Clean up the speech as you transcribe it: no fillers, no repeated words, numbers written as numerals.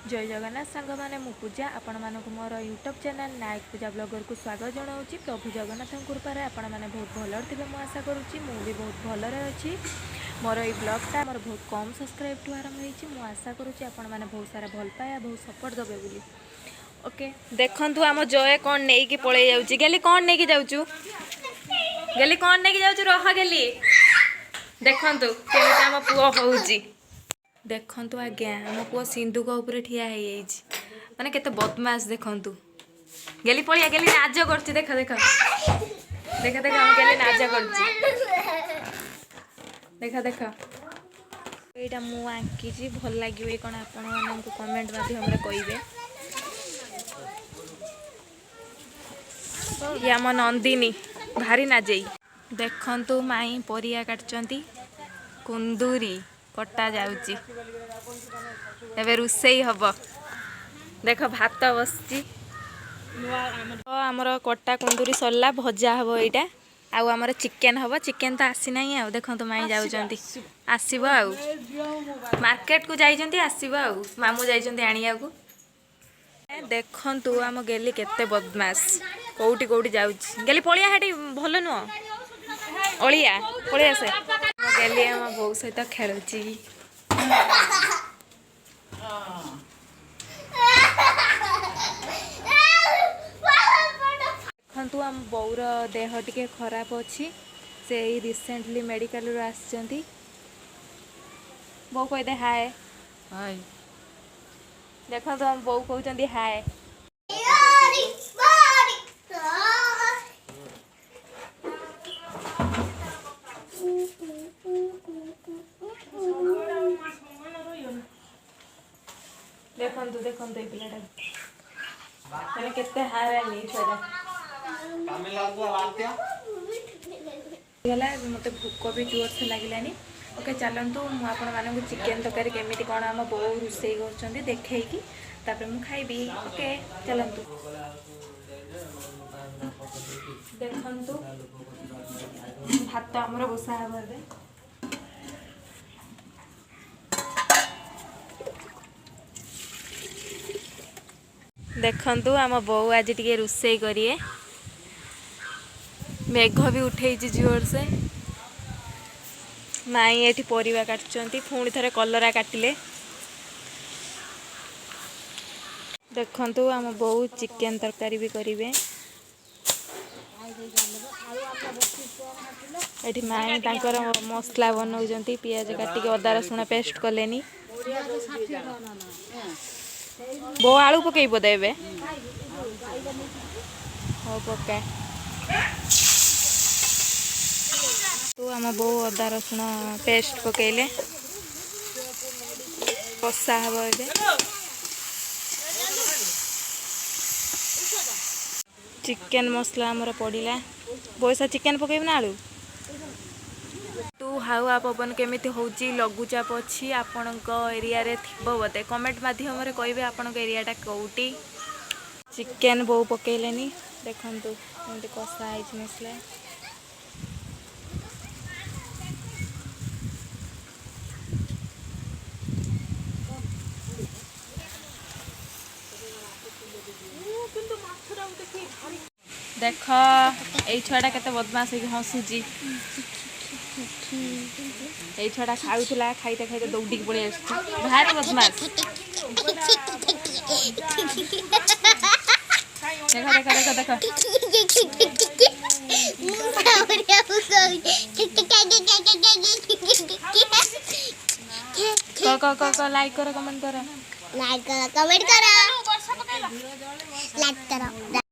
जय जगन्नाथ सांग मैंने मु पूजा आपण मानक मोर यूट्यूब चैनल नायक पूजा ब्लॉगर को स्वागत जनाऊँगी। प्रभु जगन्नाथ कृपार आपण मैंने बहुत भल थे मुझे आशा करुँची मु भी बहुत भलरे अच्छी। मोर ये ब्लॉगटा मोर बहुत कम सब्सक्राइब ठू आरंभ होती मुझे आशा करुँची आपण मैंने बहुत सारा भल पाया बहुत सपोर्ट देवे बोली। ओके देखंतु आम जय कौन नहीं कि पळै जाउची गेली कौन नहीं कि जाउचू गेली कौन नहीं कि जाउचू रह गेली देखंतु केमिति आम पुओ होउची देखंतु आज्ञा आम पुओ सिंधुक ऊपर ठिया है माने केते बदमाश देखंतु गेली पळिया गेली नाज करची देख देख देख देख हम गेली नाज करची देख देख एटा मु आंकी जी भल लागियो कोन आपण मानन को कमेंट माध्यम रे कहिबे। ये आम नंदिनी भारी नाजेई देखंतु माई परिया काटचंती कुंदूरी कटा जाउची एबे रुसेई हब देख भात बसची आमर कटा कुंदूरी सरला भजा हब एटा आउ आमर चिकेन हब चिकेन तो आसी नाही आ देखंतु माई जाउचंती आसीबो आउ मार्केट को जाइचंती आसीबो आउ मामू जाइचंती आनिया को देखंतु आम गेली केते बदमाश कौटी कौटी जाउची गेली पळिया हाटी भल नुह अलिया पळिया से गेली आम बो सहित खेलुची देखंतु आम बौर देह टिके खराब अच्छी से रिसेंटली मेडिकल रू आछंती बो कह दे हाय हाय देखंतु आम बो कहउचंती हाय देखंतु देखंतु ए पिलाटा तने केते हारानी छोड़ा गला मते भूख भी जोर से लागलानी। ओके चलंतु मु आपण मानन को चिकन तकारी केमिति कोन हम बो रुसई करछंती देखै कि तापर मु खाइबी। ओके चलंतु देखंतु भात हमर बसा हबे देखंतु आम बो आज टिके रुसई करिए मेघ भी उठे जोर से माई एठी परिवा काटचंती पुणी थरे कलरा काटिले देखंतु आम बो चिकेन तरकारी भी करिवे एठी माई तांकर मसला बनौजंती पियाज काटिके अदा रसुण पेस्ट कलेनी बो आलू पकई बोदे एबे हो पका तो आम बो अदा रसुण पेस्ट पकईले कषा हम ए चिकेन मसला आमर पड़ा बोसा चिकेन पकईब ना आलू तू हावा पवन केमिति होउची लघुचाप अच्छी आपण एरिया रे थिबो बोते कमेंट माध्यम रे कहिबे आपण एरियाटा कौटी चिकेन बो पकईलेनी देखंतु एमती कषा आइछ मसला देख ये छुआटा केते बदमाश है हसुची ये छुआटा खाऊला खाइते खाइते दौड़ी पड़े भारी बदमाश देख देख देख लाइक करो कमेंट करो लाइक करो कमेंट करो लाइक करो।